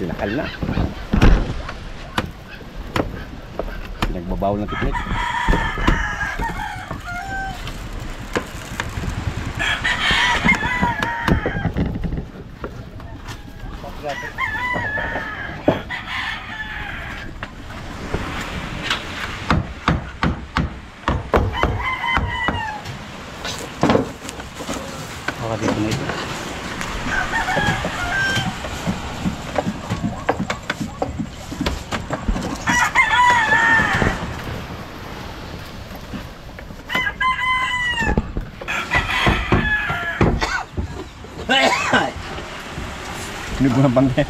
Sinakal na. Nagbabaw ng tiklik. Baka dito na ito. Ini bukan pantai.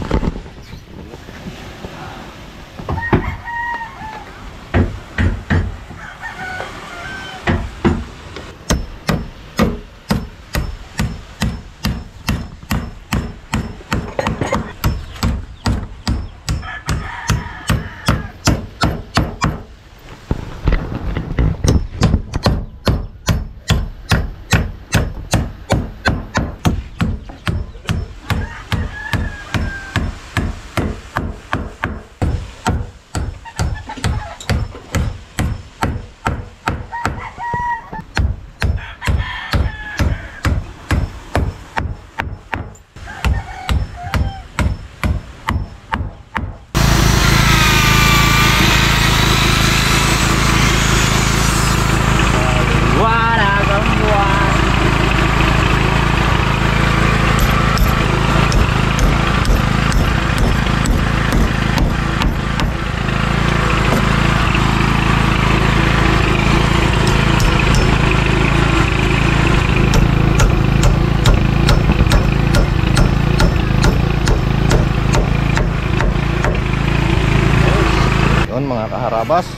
Yun mga kaharabas,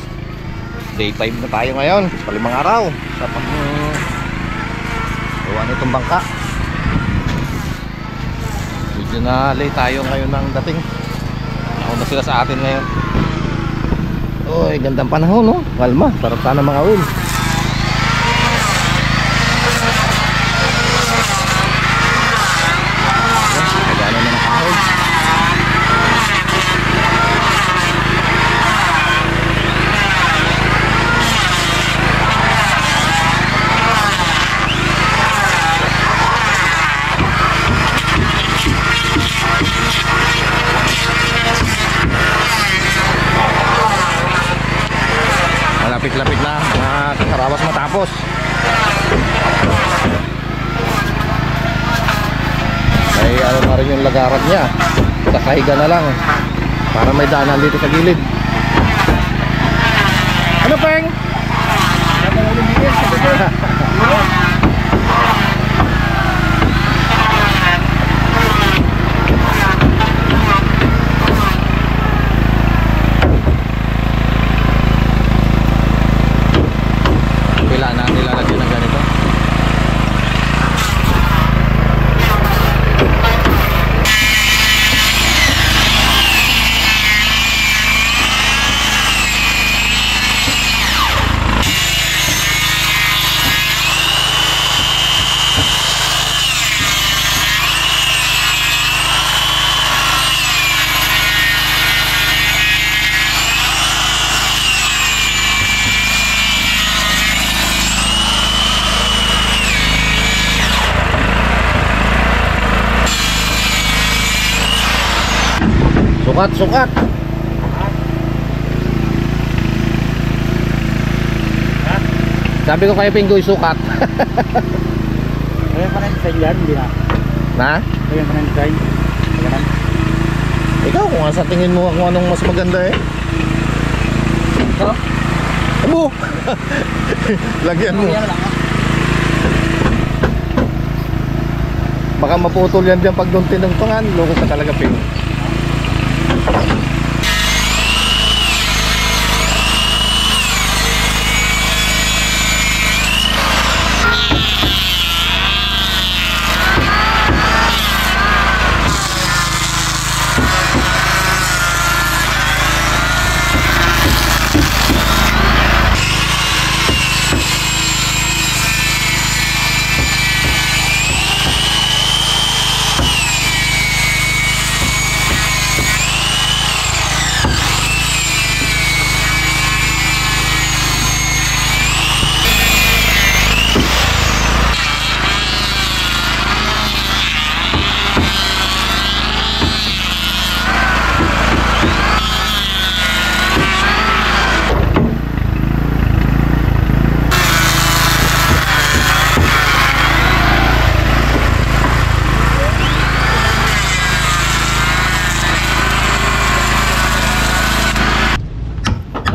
day 5 na tayo ngayon, palimang araw sa pag-gawa nitong bangka. Medyo na late tayo ngayon ng dating. Ako na sila sa atin ngayon. Uy, gandang panahon, no? Kalma, sarap sana mga uwin. Nagano na nakahoy. Malapit-lapit na mga kaharabas matapos. May ano na rin yung lagaran niya. Kakahiga na lang para may daanan dito sa gilid. Ano peng? Pila na nilalagyan ng ganito. Sukat. Sabi ko kay Pinggoy sukat. Kaya pa rin design yan, hindi na. Na? Kaya pa rin design. Ikaw kung sa tingin mo kung anong mas maganda eh. Ito? Abo! Lagyan mo. Baka maputol yan dyan pag doon tinungtungan. Loko ka talaga, Ping.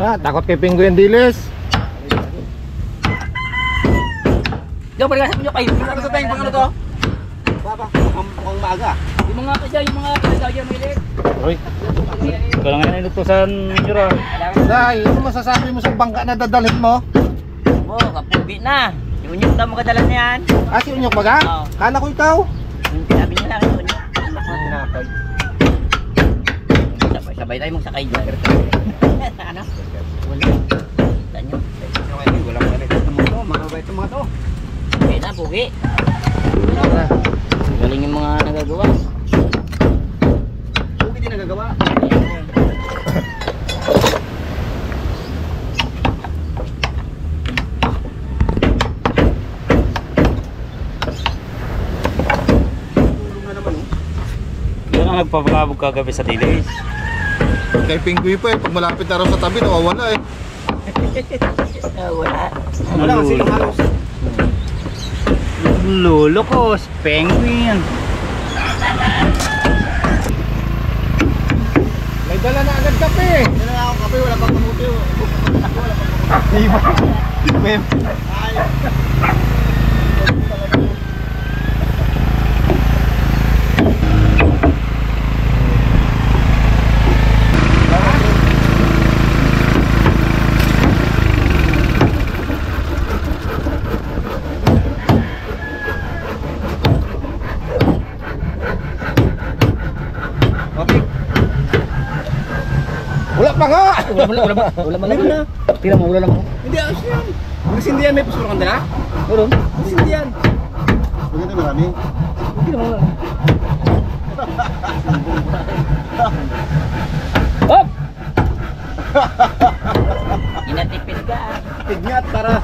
Ah, takot kay Penguin Diles. Yo, balik sa inyo kayo. Ano sa tayong ano to? Papa, mukhang maaga. Yung mga kaya, yung mga kaya may leg. Uy, ikaw lang nga inutusan nyo ra. Day, ano masasabi mo sa bangka na dadalhin mo? Oo, kapubi na. Yung unyok daw magadalan na yan. Ah, si Unyok baga? Oo. Kala ko ikaw. Yung sinabi niya lang yung unyok. Tinapay. Sabay tayo mong sakay dyan. Ano? Wala. Tanyo. Walang balik ito mga to, makabait ito mga to. Okay na, pugi. Galing yung mga nagagawa. Huwag hindi nagagawa. Tulong na naman Yan ang nagpapalabog kagabi sa dilis. Kay Penguin pa pag malapit na raw sa tabi, nawawala Wala. Wala kasi yung halos. Lolo ko, penguin. May dala na agad kape. Hindi na ako kape, wala pang kamuti. Wala pa nga. Wala na. Tira mo, wala lang ako. Hindi, ayos yan. Nasindihan, may pusurang kang dala? Meron? Nasindihan. Maganda marami. Tira mo, wala. Hop! Inatipid ka. Tignat para.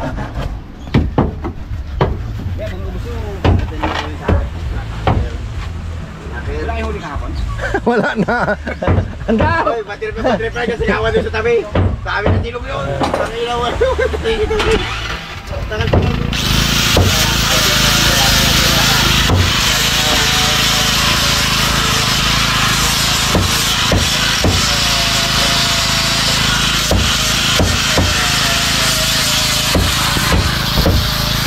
Kaya kung gusto mo, wala kayong huli kahapon? Wala na. Handa. Ay, battery pa kasi yawan din sa tabi. Sabi ng tilog yun. Nakilawan. Tagal pa lang.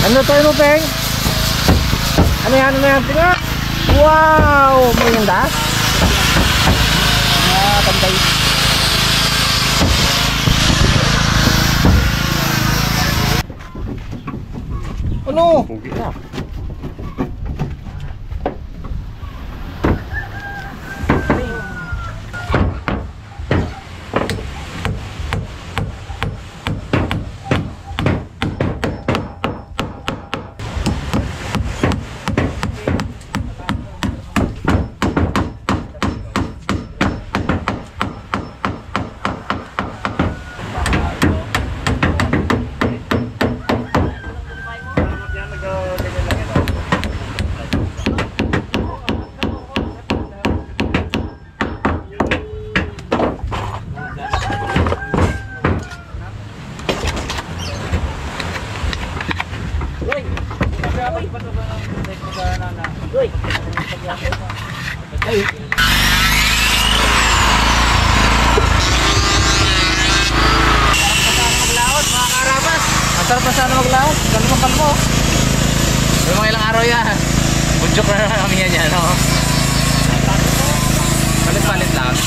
Ano to mo, Peng? Ano yan? Tingnan. Wow! May ganda? Pantay. Ano? Masarap na sana maglaot. Kalmo. May mga ilang araw yan. Bunjok na kami yan, no? Palit-palit lang.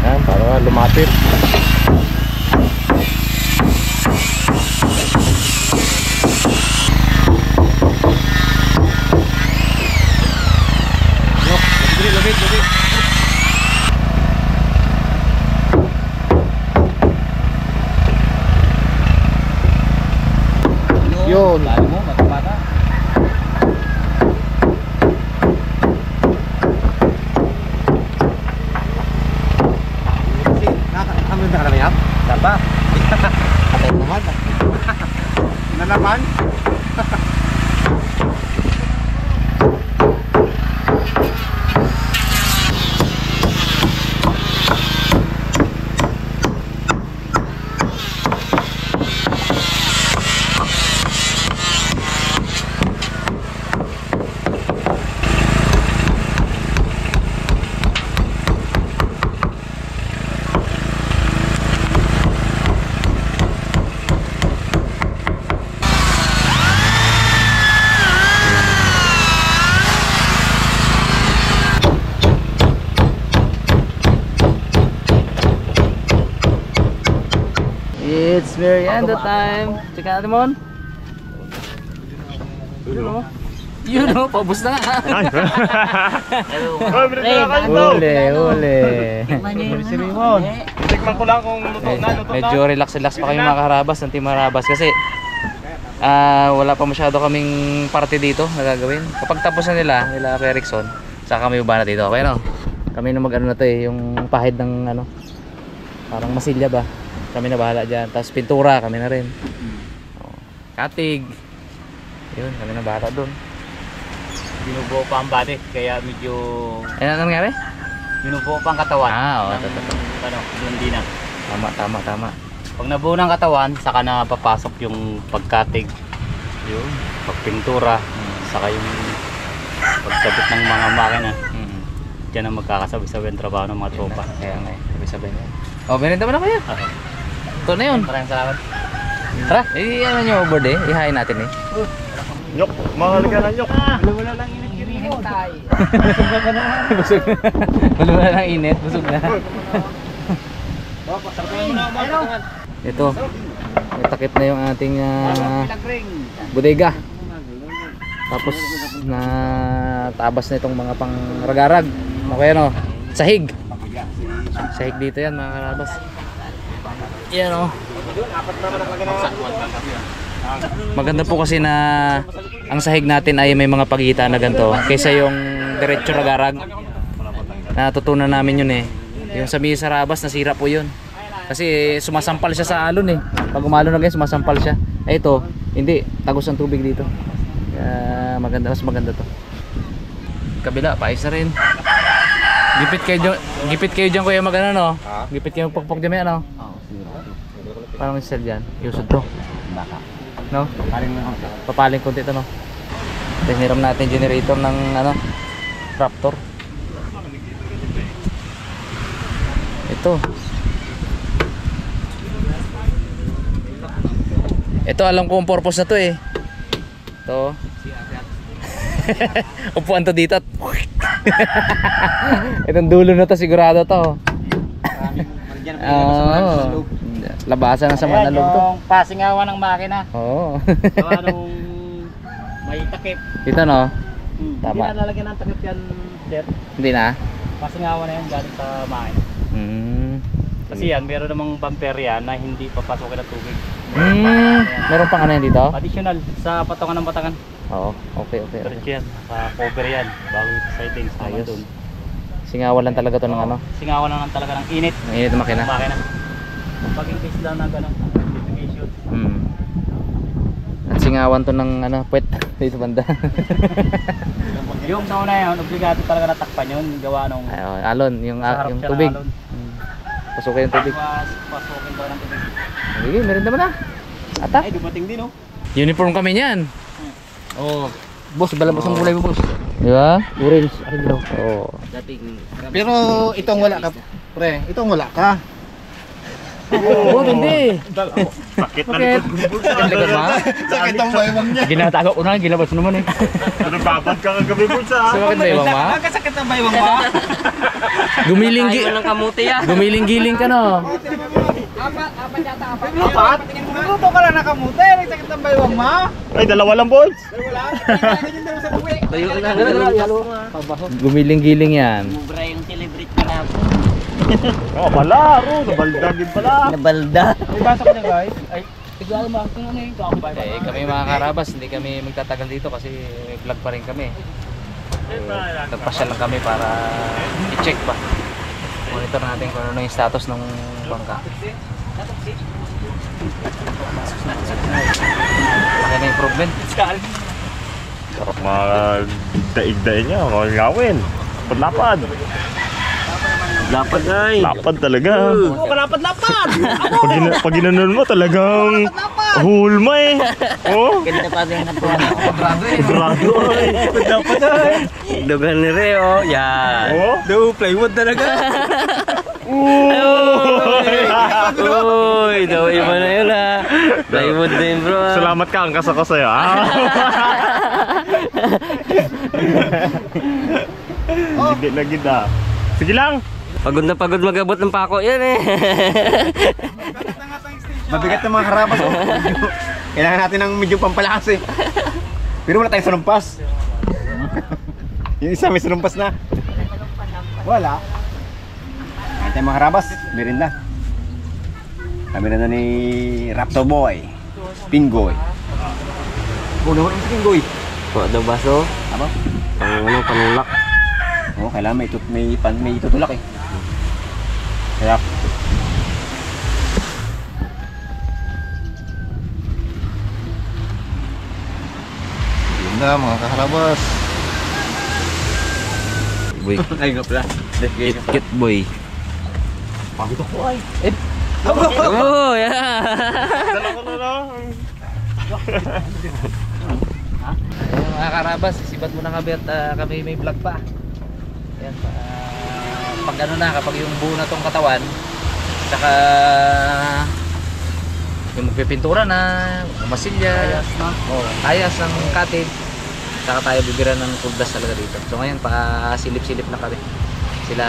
Yan, para lumapit. Lumit. Yun. Lalo mo, matapata. Punta ka na yan? Tapa. Patay naman. Nalaman? It's merienda time. Check natin mo. Yun o, paubos na nga. Uli. Tikman ko lang kung luto na. Medyo relax pa kami mga kaharabas ng Team Harabas kasi wala pa masyado kaming party dito na gagawin. Kapag tapos na nila Kuya Rickson, saka kami ubana dito. Okay no? Kami na mag-ano na to eh, yung pahid ng ano, parang masilya ba? Kami na bahala dyan. Tapos pintura, kami na rin. Katig. Yun, kami na bahala dun. Binubuo pa ang body, kaya medyo Ano nangyari? binubuo pa ang katawan. Oo, ng, totoo. ano, hindi na. Tama. Pag nabuo ng katawan, saka na papasok yung pagkatig, yung pagpintura, saka yung pagkabit ng mga makina. Diyan ang magkakasabay-sabay ang trabaho ng mga tropa. Kaya nga, sabay-sabay na yan. Oh, merienda mo na kayo. Ito na yun. Maraming salamat. Tara, ano nyo board eh. Ihain natin eh. Nyok, mahal ka na nyok. Wala lang init kiriho. Busog. Wala lang init, busog na. Ito. May takip na yung ating bodega. Tapos na tabas na itong mga pangragarag. Okay ano? Sahig. Sahig dito yan mga karabas. Yan o. Maganda po kasi na ang sahig natin ay may mga pagitan na ganito kaysa yung diretso ragarag. Natutunan namin yun eh. Yung sa Misa Rabas nasira po yun. Kasi sumasampal siya sa alon eh. Pag umalon na ganyan sumasampal siya. Eh ito, hindi. Tagos ang tubig dito. Kaya maganda, mas maganda to. Kabila, paayos na rin. Gipit kayo dyan kuya magano no? Gipit kayo pagpag dyan ano? Parang yung sel dyan. Usod to. No? Papaling konti ito no? Hiniram natin generator ng ano? Raptor. Ito. Ito alam ko ang purpose na to eh. Ito. Upuan to dito. Itong dulo na to sigurado to. Labasan ng sama na loob to. Yung pasingawan ng makina. Oo. Gawa nung may takip. Dito no? Tama. Hindi na lalagyan ng takip yan, sir. Hindi na? Pasingawan na yan galing sa makina. Kasi yan, meron namang bumper yan na hindi papasokin ng tubig. Meron pang ano yan dito? Additional sa patungan ng batangan. Oo, okay. Diretso yan, sa cover yan, bago yung sidings naman Ayos. dun. Singawan lang talaga to ng ano? Singawan na lang talaga ng init. Ang init ng makina. Makina. Pag increase lang na gano'n, notification. At singawan to ng ano, puwet dito banda. Yung sa una yun, obligado talaga natakpan yun, gawa nung Ayun, alon, yung sa harap yung siya ng tubig. alon. Pasukin yung tubig. Pasukin daw ng tubig. Sige, meron naman na. Ata. Ay, dumating din oh. Uniform kami niyan. Oo. Boss, balabas ang kulay mo, boss. Di ba? Orange, akin daw. Oo. Pero itong wala ka, pre. Itong wala ka. Oo, hindi. Sakit na Bakit? Likod mo? Sakit ang baywang niya. Ginatago ko na, gilabas mo naman eh. Nagbabad ka kagabi po sa. So, bakit ba ibang ma? Sakit ang baywang mo. Gumiling-giling ka no? Apat? Luto ka lang nakamuti. Sakit ang baywang mo. Ay, dalawa lang boys. Gumiling-giling yan. Mubra yung celebrate ka na po. Oh, bala. Nabalda din pala. Nabalda. May basa ko na guys. Ay, Tigala mo, kung ano yung kakabay. Eh, kami mga karabas, hindi kami magtatagal dito kasi may vlog pa rin kami. Nagpasya lang kami para i-check pa. Monitor natin kung ano yung status ng bangka. Laki na improvement. Sarap mga daig-daig niya, mga ngawin. Lapad-lapad. Lapad ay. Lapad talaga. Lapad-lapad! Pag ginanon mo talagang hulma eh. Oh, Ganda pa din ang tuwan. grado ay. Lapad ay. Dugan ni Reo. Yan. Oh, Do, plywood talaga. Uy, daw iba na yun ha. Plywood din bro. salamat ka ang kasako sa'yo. Ah. Gid na gid ah. Sige lang. Pagod na pagod magabot ng pako yan eh. Mabigat ng mga karabas. Oh. Kailangan natin ng medyo pampalakas eh. Pero wala tayong sunumpas. Yung isa may sunumpas na. Wala. Kaya tayong mga karabas. Merinda. Kami na ni Raptor Boy. Pingoy. Puno ng Pingoy. Kung daw baso, Aba? panulak. Oo, kailangan may tutulak eh. Kaya Yun na mga kaharabas. Boy. ay nga pala. Cute boy. Pagito ko ay. Oh, yeah. Ayun mga karabas, isibat mo na kami at kami may vlog pa. Ayan, pag ano na, kapag yung buo na tong katawan, saka yung magpipintura na, masilya, ayas ng cottage, saka tayo bibira ng kuldas talaga dito. So ngayon, pa-silip-silip na kami. Sila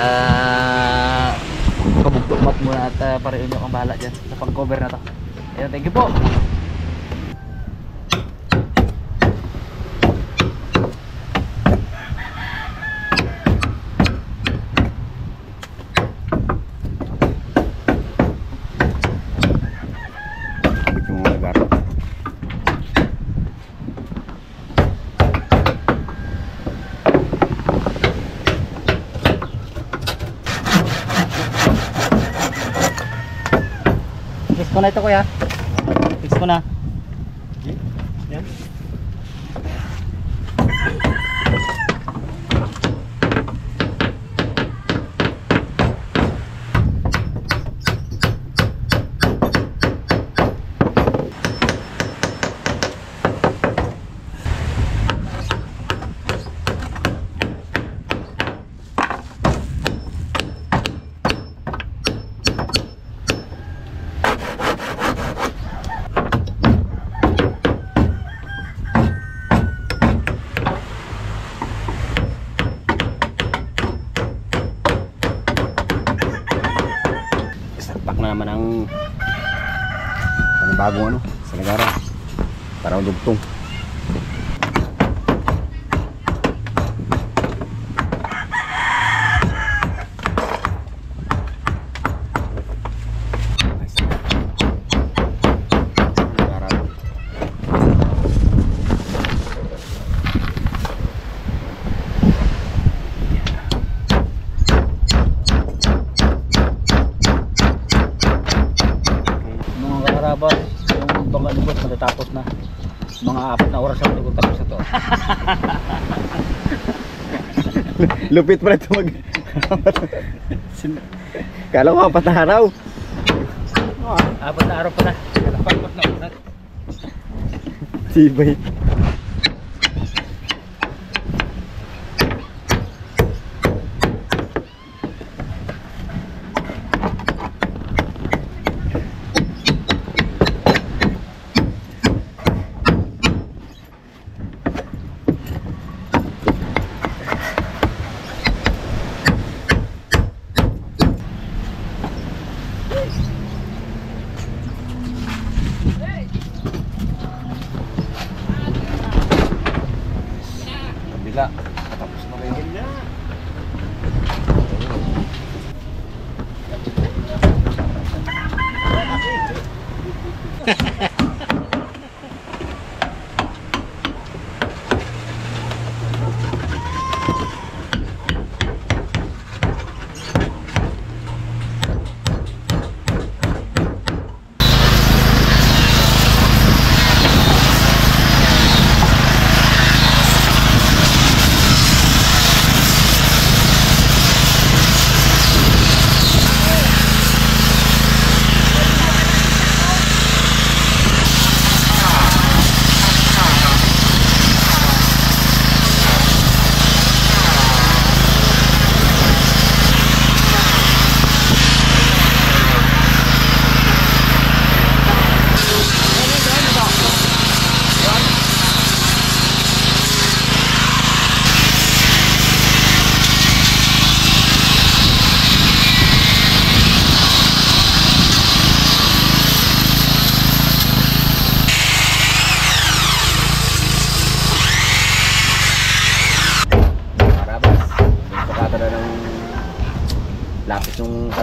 kabugtokmat muna at pareho nyo ang bahala dyan sa pag-cover na to. Ayan, thank you po! Yung mga garot. Fix ko na ito kuya. Fix ko na. Pak na naman ang bagong ano sa nagara. Parang dugtong. Mga karabas, yung bangga lubos matatapos na. Mga 4 na oras ang lubos tapos ito. Lupit pala ito mag... Kala ko 4 na araw. 4 na araw pa na. 4 na oras. Sibay.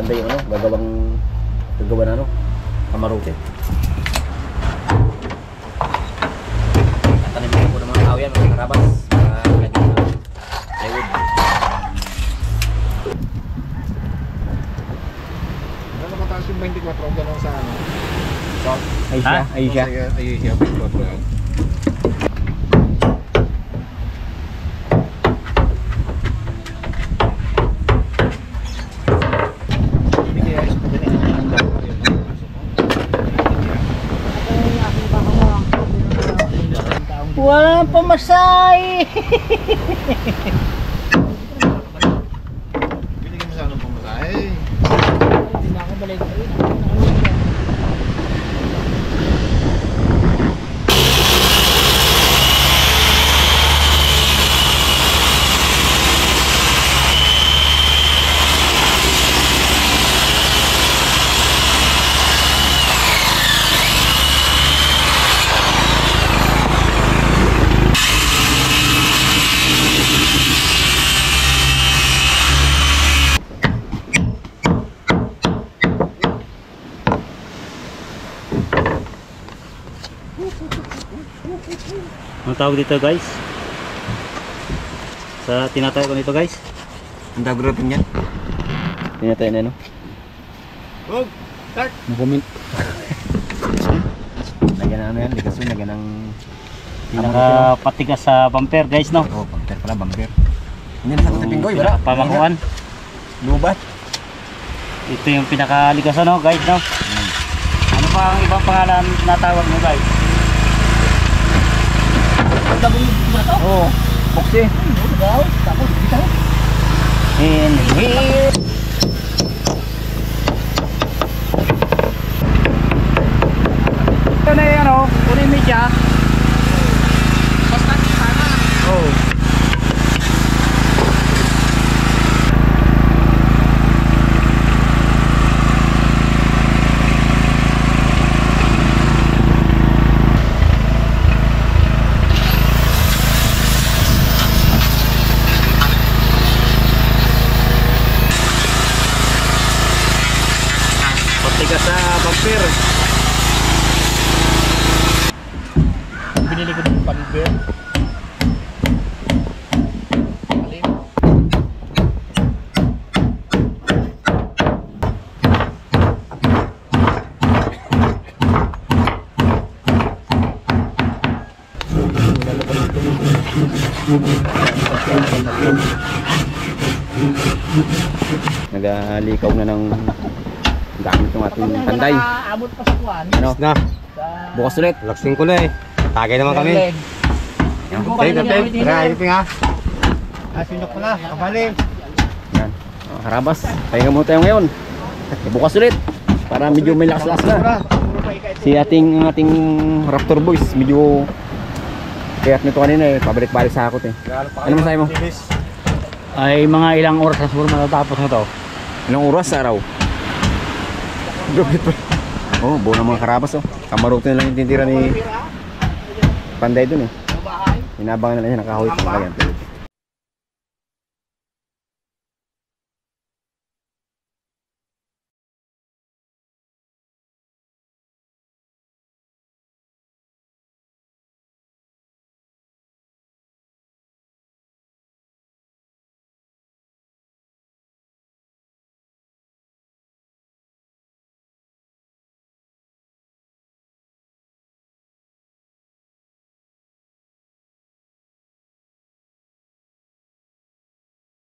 Panday yung ano, gagawa na ano, kamarote. Tatanim ko ng mga tao yan, mga karabas, para lagyan ng plywood. Ano mataas yung 24 ganun sa ano? Aisha. Asia 24 yan. Walang pamasay. Binigyan mo sa anong pumasahe? Hindi na ako balik. Ang tawag dito guys? Sa tinatawag ko nito guys? Ang tawag rin yan. Tinatay na no? Mag-comment. Lagyan na ano yan, ligason, lagyan ng... Nakapatigas sa bumper guys no? Oh, bumper pala, bumper. Hindi na sa kutipinggoy, wala. Pamakuan. Lubat. Ito yung pinakaligas no guys no? Ano pa ang ibang pangalan na tawag mo guys? Oo, boxe. Ito na yung ano, kunin mo siya. Basta sana. Oo. Patigas sa bumper. Binili ko ng palber. Nagalikaw na ng gamit ng ating panday. Abot pa sa kuwan. Ano? Na. Bukas ulit. Laksing ko na eh. Tagay naman kami. Yan. Tara, ipin ha. Sinok ko na, kabali. Yan. Harabas. Pahinga muna tayo ngayon. Bukas ulit. Para medyo may lakas-lakas na. Si ating Raptor Boys medyo kaya't nito kanina eh. Pabalik-balik sa akot eh. Ano masahe mo? Ay mga ilang oras na siguro matatapos na to. Ilang oras sa araw? Oh, buo ng mga karabas oh. Kamarote na lang yung tintira ni Panday dun eh. Hinabangan na lang siya, nakahoy pa lang yan.